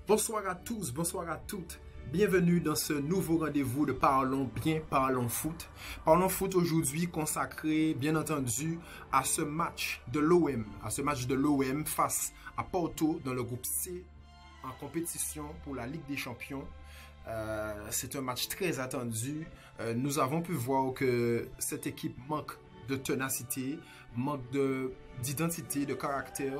Bonsoir à tous, bonsoir à toutes. Bienvenue dans ce nouveau rendez-vous de Parlons bien, Parlons foot. Parlons foot aujourd'hui consacré, bien entendu, à ce match de l'OM, face à Porto dans le groupe C en compétition pour la Ligue des Champions. C'est un match très attendu. Nous avons pu voir que cette équipe manque de ténacité, manque d'identité, de caractère.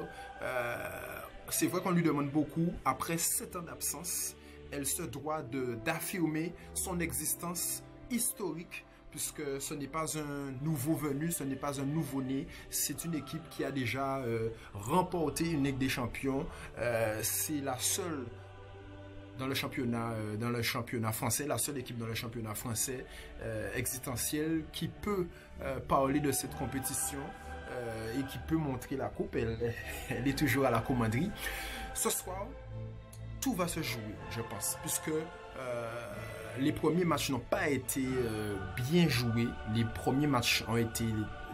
C'est vrai qu'on lui demande beaucoup. Après 7 ans d'absence, elle se doit d'affirmer son existence historique, puisque ce n'est pas un nouveau venu, ce n'est pas un nouveau-né. C'est une équipe qui a déjà remporté une Ligue des Champions. C'est la seule dans le championnat français, la seule équipe dans le championnat français existentielle qui peut parler de cette compétition et qui peut montrer la coupe. Elle est toujours à la commanderie. Ce soir, tout va se jouer, je pense, puisque les premiers matchs n'ont pas été bien joués. Les premiers matchs ont été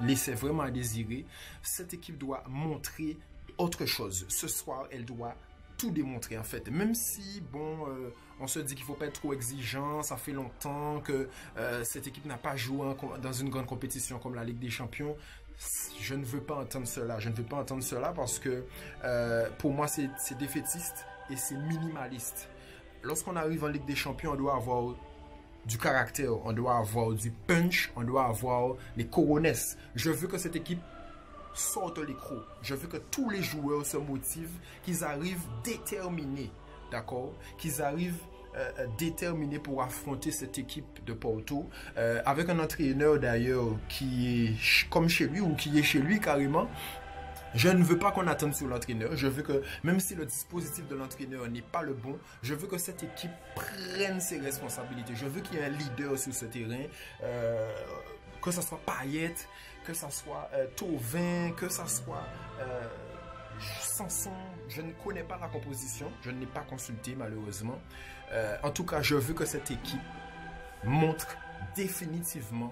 laissés vraiment à désirer. Cette équipe doit montrer autre chose. Ce soir, elle doit tout démontrer en fait, même si bon on se dit qu'il faut pas être trop exigeant, ça fait longtemps que cette équipe n'a pas joué dans une grande compétition comme la Ligue des Champions. Je ne veux pas entendre cela, parce que pour moi c'est défaitiste et c'est minimaliste. Lorsqu'on arrive en Ligue des Champions, on doit avoir du caractère, on doit avoir du punch, on doit avoir les cojones. Je veux que cette équipe sorte les crocs. Je veux que tous les joueurs se motivent, qu'ils arrivent déterminés, d'accord? Qu'ils arrivent déterminés pour affronter cette équipe de Porto, avec un entraîneur d'ailleurs qui est comme chez lui, ou qui est chez lui carrément. Je ne veux pas qu'on attende sur l'entraîneur. Je veux que, même si le dispositif de l'entraîneur n'est pas le bon, je veux que cette équipe prenne ses responsabilités. Je veux qu'il y ait un leader sur ce terrain, que ce soit Payet, que ce soit Thauvin, que ce soit Sanson. Je ne connais pas la composition, je ne l'ai pas consulté malheureusement. En tout cas, je veux que cette équipe montre définitivement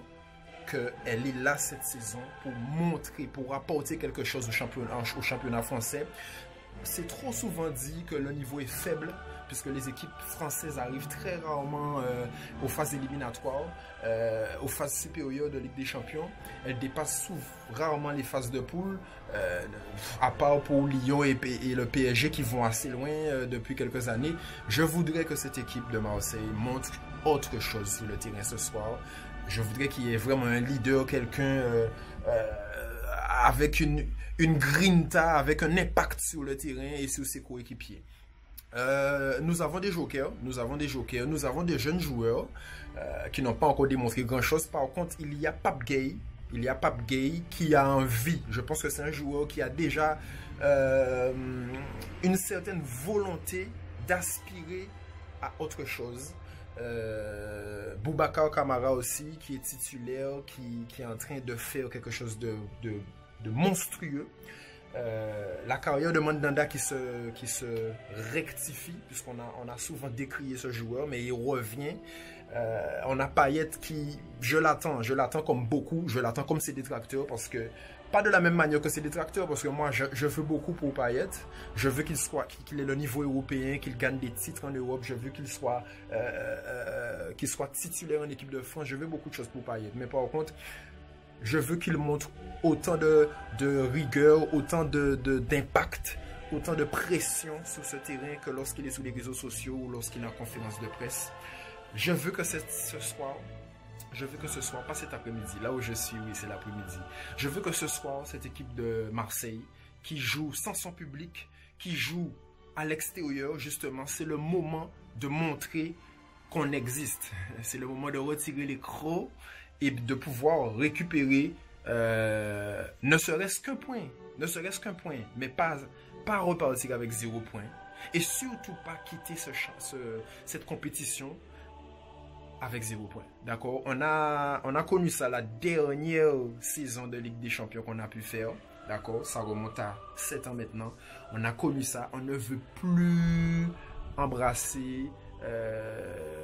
qu'elle est là cette saison pour montrer, pour apporter quelque chose au championnat français. C'est trop souvent dit que le niveau est faible, puisque les équipes françaises arrivent très rarement aux phases éliminatoires, aux phases supérieures de Ligue des Champions. Elles dépassent rarement les phases de poule, à part pour Lyon et le PSG qui vont assez loin depuis quelques années. Je voudrais que cette équipe de Marseille montre autre chose sur le terrain ce soir. Je voudrais qu'il y ait vraiment un leader, quelqu'un avec une grinta, avec un impact sur le terrain et sur ses coéquipiers. Nous avons des jokers, nous avons des jeunes joueurs qui n'ont pas encore démontré grand chose. Par contre, il y a Pape Gueye, qui a envie. Je pense que c'est un joueur qui a déjà une certaine volonté d'aspirer à autre chose. Boubacar Kamara aussi, qui est titulaire, qui est en train de faire quelque chose de monstrueux. La carrière de Mandanda qui se rectifie, puisqu'on a souvent décrié ce joueur, mais il revient. On a Payet qui, je l'attends comme beaucoup, je l'attends comme ses détracteurs, parce que pas de la même manière que ses détracteurs, parce que moi je veux beaucoup pour Payet. Je veux qu'il ait le niveau européen, qu'il gagne des titres en Europe. Je veux qu'il soit titulaire en équipe de France. Je veux beaucoup de choses pour Payet, mais par contre je veux qu'il montre autant de rigueur, autant d'impact, autant de pression sur ce terrain que lorsqu'il est sur les réseaux sociaux ou lorsqu'il est en conférence de presse. Je veux que ce soir, pas cet après-midi, là où je suis, oui, c'est l'après-midi. Je veux que ce soir, cette équipe de Marseille, qui joue sans son public, qui joue à l'extérieur, justement, c'est le moment de montrer qu'on existe. C'est le moment de retirer les crocs et de pouvoir récupérer ne serait-ce qu'un point, mais pas repartir avec 0 point. Et surtout pas quitter cette compétition avec 0 point. D'accord? On a connu ça la dernière saison de Ligue des Champions qu'on a pu faire. D'accord? Ça remonte à 7 ans maintenant. On a connu ça. On ne veut plus embrasser.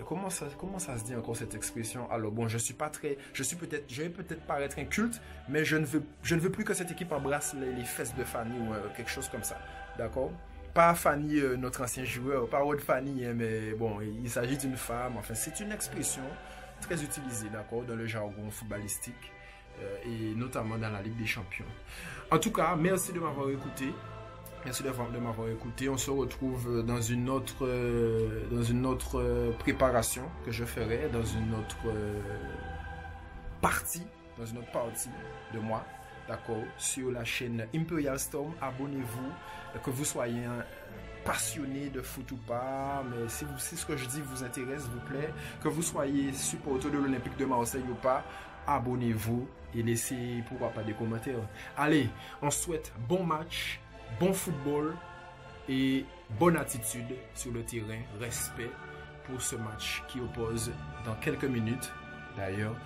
Comment ça se dit encore cette expression? Alors bon, je vais peut-être paraître inculte, mais je ne veux plus que cette équipe embrasse les fesses de Fanny ou quelque chose comme ça. D'accord? pas Fanny, notre ancien joueur, pas Rod Fanny, hein, mais bon, il s'agit d'une femme. Enfin, c'est une expression très utilisée, d'accord, dans le jargon footballistique et notamment dans la Ligue des Champions. En tout cas, merci de m'avoir écouté. Merci de m'avoir écouté. On se retrouve dans une autre préparation que je ferai, dans une autre partie de moi, d'accord, sur la chaîne Imperial Storm. Abonnez-vous, que vous soyez passionné de foot ou pas, mais si ce que je dis vous intéresse, s'il vous plaît, que vous soyez supporter de l'Olympique de Marseille ou pas, abonnez-vous et laissez pourquoi pas des commentaires. Allez, on souhaite bon match, bon football et bonne attitude sur le terrain, respect pour ce match qui oppose dans quelques minutes d'ailleurs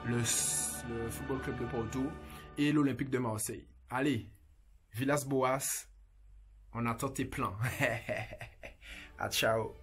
le Football Club de Porto et l'Olympique de Marseille. Allez, Villas-Boas, on attend tes plans. Ah, ciao.